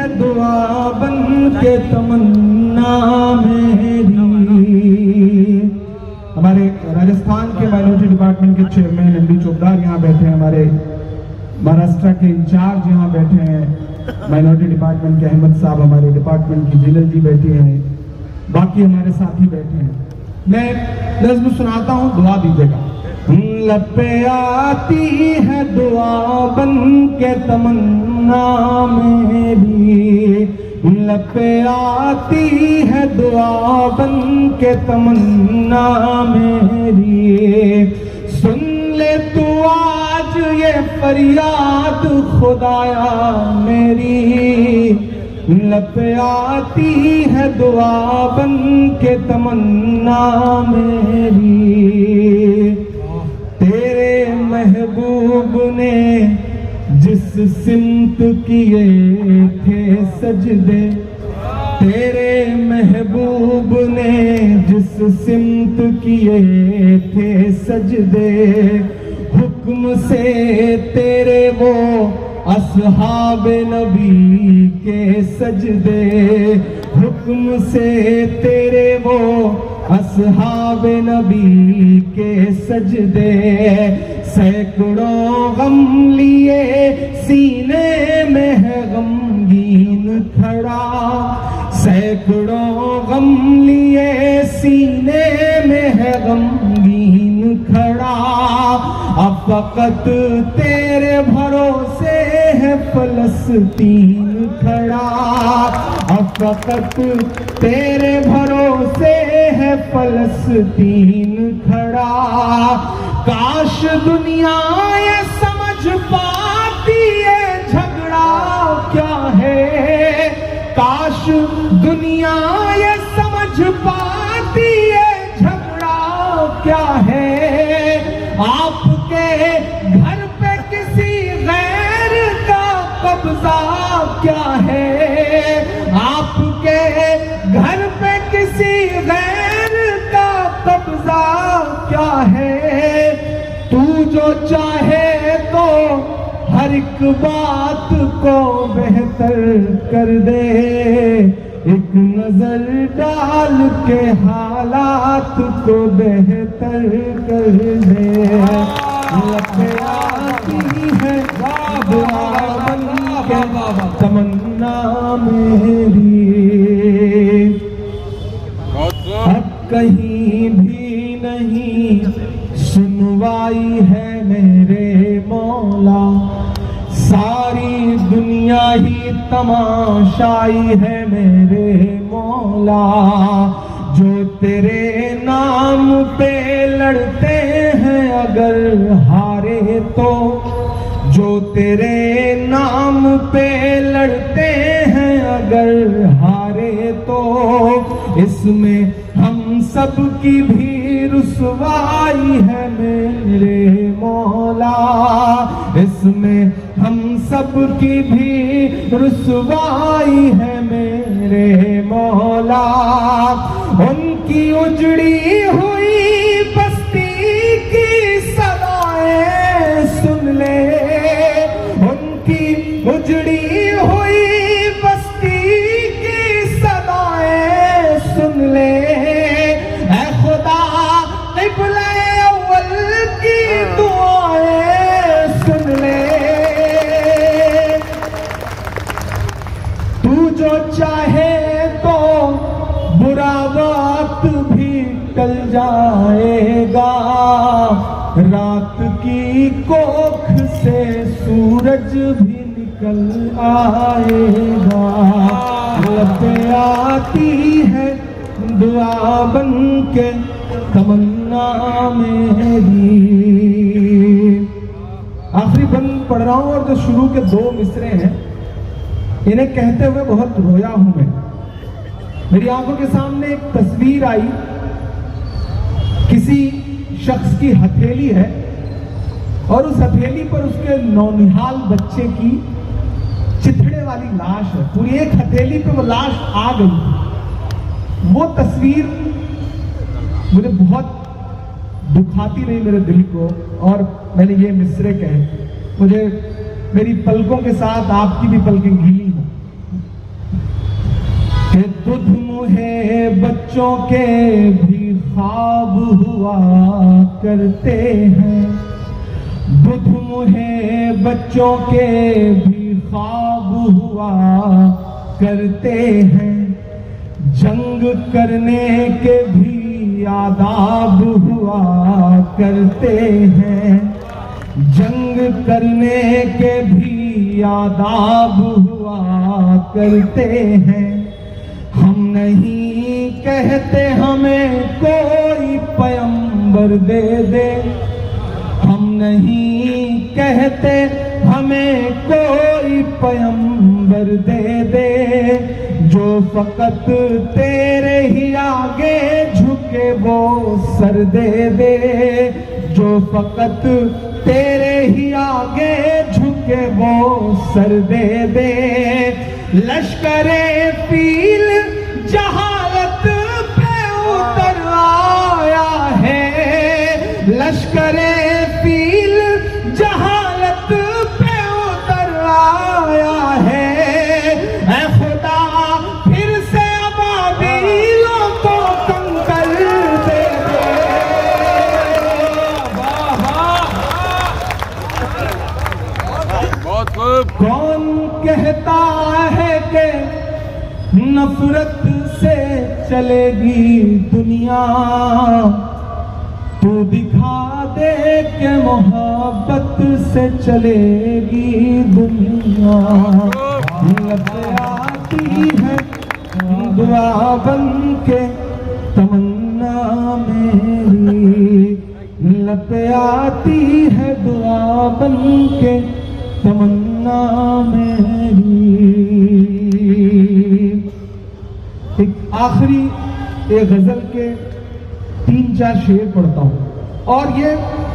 है दुआ बन के तमन्ना मेरी। हमारे राजस्थान के माइनॉरिटी डिपार्टमेंट के चेयरमैन एमडी चोपदार यहाँ बैठे हैं, हमारे महाराष्ट्र के इंचार्ज यहाँ बैठे हैं, माइनॉरिटी डिपार्टमेंट के अहमद साहब, हमारे डिपार्टमेंट की जिनल जी बैठे हैं, बाकी हमारे साथी बैठे हैं। मैं नज़्म सुनाता हूँ, दुआ दीजिएगा। लब पे आती है दुआ बन के तमन्ना मेरी, लब पे आती है दुआ बन के तमन्ना मेरी। सुन ले तू आज ये फरियाद खुदाया मेरी, लब पे आती है दुआ बन के तमन्ना मेरी। तेरे महबूब ने जिस सिमत किए थे सजदे, तेरे महबूब ने जिस सिमत किए थे सजदे, हुक्म से तेरे वो असहाब नबी के सजदे, हुक्म से तेरे वो असहाब नबी के सजदे। सैकड़ों गम लिए सीने में है गमगीन खड़ा, सैकड़ों गम लिए सीने में है गमगीन खड़ा। अब फकत तेरे भरोसे है फलस्तीन खड़ा, अब फकत तेरे भरोसे है फलस्तीन खड़ा। काश दुनिया ये समझ पाती है झगड़ा क्या है, काश दुनिया ये समझ पाती है झगड़ा क्या है। आपके घर पे किसी गैर का कब्जा क्या है, आपके घर पे किसी गैर का कब्जा क्या है। तू जो चाहे तो हर एक बात को बेहतर कर दे, एक नजर डाल के हालात को बेहतर कर दे। लब पे आती है दुआ बन के तमन्ना मेरी, अब कहीं भी नहीं सुनवाई है मेरे मौला, सारी दुनिया ही तमाशाई है मेरे मौला। जो तेरे नाम पे लड़ते हैं अगर हारे तो, जो तेरे नाम पे लड़ते हैं अगर हारे तो, इसमें हम सब की भी रुसवाई है मेरे मौला, इसमें हम सब की भी रुसवाई है मेरे मौला। उनकी उजड़ी हुई बस्ती की सदाएं सुन ले, उनकी उजड़ी हुई बस्ती की सदाएं सुन ले। ऐ खुदा क़िबला अव्वल की दुआएं सुन ले। तू जो चाहे तो बुरा वक्त भी टल जाएगा, रात की कोख से सूरज भी निकल आएगा। लब पे आती है दुआ बन के तमन्ना मेरी। आखिरी बंद पढ़ रहा हूं और जो शुरू के दो मिसरे हैं इन्हें कहते हुए बहुत रोया हूं मैं। मेरी आंखों के सामने एक तस्वीर आई, किसी शख्स की हथेली है और उस हथेली पर उसके नौनिहाल बच्चे की चिथड़े वाली लाश है। पूरी एक हथेली पे वो लाश आ गई। वो तस्वीर मुझे बहुत दुखाती रही मेरे दिल को, और मैंने ये मिसरे कहे। मुझे मेरी पलकों के साथ आपकी भी पलकें गीली हो। बच्चों के भी ख्वाब हुआ करते हैं, बुध मुहे बच्चों के भी ख्वाब हुआ करते हैं, जंग करने के भी आदाब हुआ करते हैं, जंग करने के भी आदाब हुआ करते हैं। हम नहीं कहते हमें कोई पैगंबर दे दे, हम नहीं कहते हमें कोई पैगंबर दे दे, जो फकत तेरे ही आगे झुके वो सर दे दे, जो फकत तेरे ही आगे झुके वो सर दे दे। लश्करे फील जहालत पे उतर आया है, लश्करे फील जहालत पे उतर आया है। ऐ खुदा फिर से अबाबीलों को कंकर दे दे। बहुत खूब। कौन कहता है कि नफरत से चलेगी दुनिया, तू दिखा दे कि मोहब्बत से चलेगी दुनिया। लग आती है दुआ बन के तमन्ना मेरी, लग आती है दुआ बन के तमन्ना मेरी। एक आखिरी एक गजल के 3-4 शेर पढ़ता हूं और ये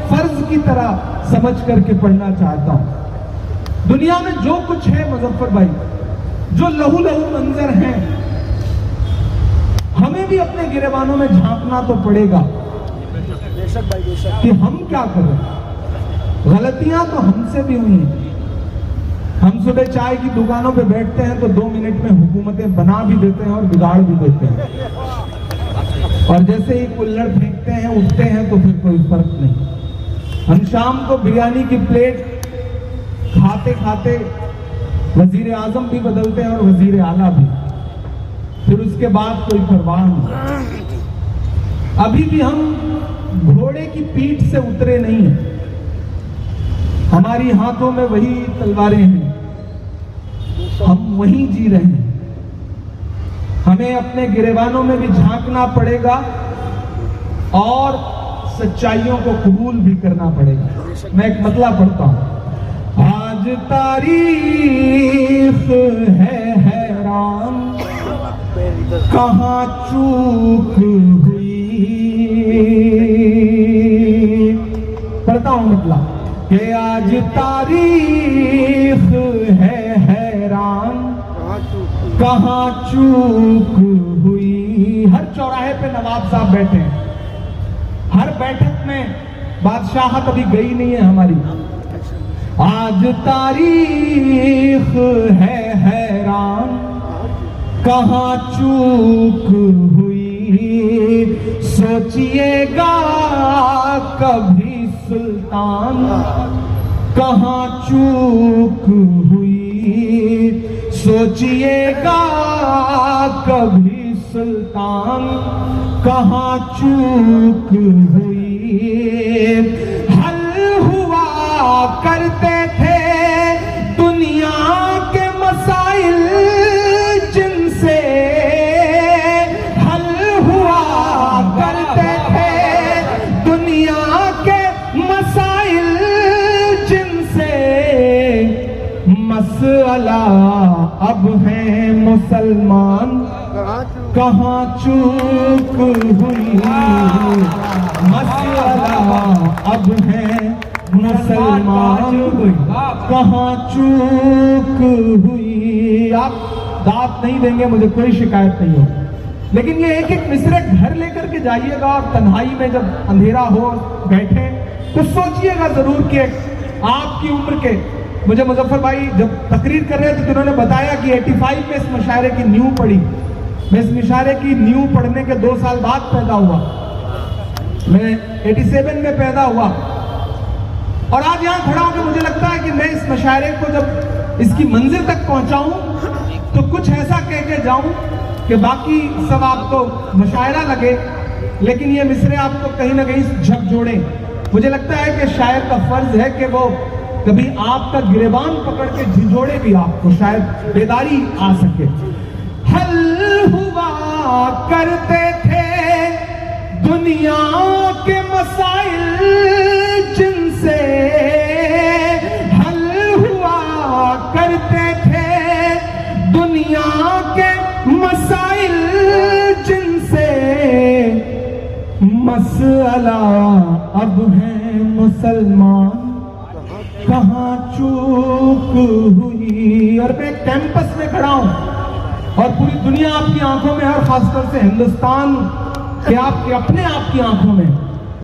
फर्ज की तरह समझ करके पढ़ना चाहता हूं। दुनिया में जो कुछ है मुजफ्फर भाई, जो लहू लहू मंजर हैं, हमें भी अपने गिरेबानों में झांकना तो पड़ेगा कि हम क्या करें। गलतियां तो हमसे भी हुई हैं। हम सुबह चाय की दुकानों पे बैठते हैं तो 2 मिनट में हुकूमतें बना भी देते हैं और बिगाड़ भी देते हैं, और जैसे ही कुल्हड़ फेंकते हैं उठते हैं तो फिर कोई फर्क नहीं। हम शाम को बिरयानी की प्लेट खाते खाते वजीर आजम भी बदलते हैं और वजीर आला भी, फिर उसके बाद कोई परवाह नहीं। अभी भी हम घोड़े की पीठ से उतरे नहीं हैं, हमारी हाथों में वही तलवारें हैं, हम वहीं जी रहे हैं। हमें अपने गिरेबानों में भी झांकना पड़ेगा और सच्चाइयों को कबूल भी करना पड़ेगा। मैं एक मतला पढ़ता हूं। आज तारीख है हैरान, कहां चूक हुई। पढ़ता हूं मतला कि आज तारीख है हैरान, कहां चूक हुई। हर चौराहे पे नवाब साहब बैठे हैं, हर बैठक में बादशाहत अभी गई नहीं है हमारी। आज तारीख है हैरान, कहां चूक हुई। सोचिएगा कभी सुल्तान, कहां चूक हुई। सोचिएगा कभी सुल्तान, कहां चूक हुई। हल हुआ करते थे दुनिया के मसाइल जिनसे, हल हुआ करते थे दुनिया के मसाइल जिनसे। मसला अब है मुसलमान, कहां चूक हुई। मसला अब है मुसलमान, कहां चूक हुई। आप दाद नहीं देंगे, मुझे कोई शिकायत नहीं हो, लेकिन ये एक एक मिसरे घर लेकर के जाइएगा और तन्हाई में जब अंधेरा हो बैठे तो सोचिएगा जरूर कि आपकी उम्र के, मुझे मुजफ्फर भाई जब तकरीर कर रहे थे तो उन्होंने बताया कि 85 में इस मुशायरे की नींव पड़ी, मैं इस मुशायरे की नींव पढ़ने के 2 साल बाद पैदा हुआ। मैं 87 में पैदा हुआ और आज यहां खड़ा होकर मुझे लगता है कि मैं इस मुशायरे को जब इसकी मंजिल तक पहुंचाऊं तो कुछ ऐसा कह के जाऊं कि बाकी सब आपको मुशायरा लगे, लेकिन ये मिसरे आपको कहीं ना कहीं झकझोड़े। मुझे लगता है कि शायर का फर्ज है कि वो कभी आपका गिरेबान पकड़ के झिझोड़े भी आपको, शायद बेदारी आ सके। हल हुआ करते थे दुनिया के मसाइल जिनसे, हल हुआ करते थे दुनिया के मसाइल जिनसे, मसला अब है मुसलमान कहाँ चूक हुई। और मैं कैंपस में खड़ा हूं और पूरी दुनिया आपकी आंखों में है, और खासतौर से हिंदुस्तान के आपके अपने आप की आंखों में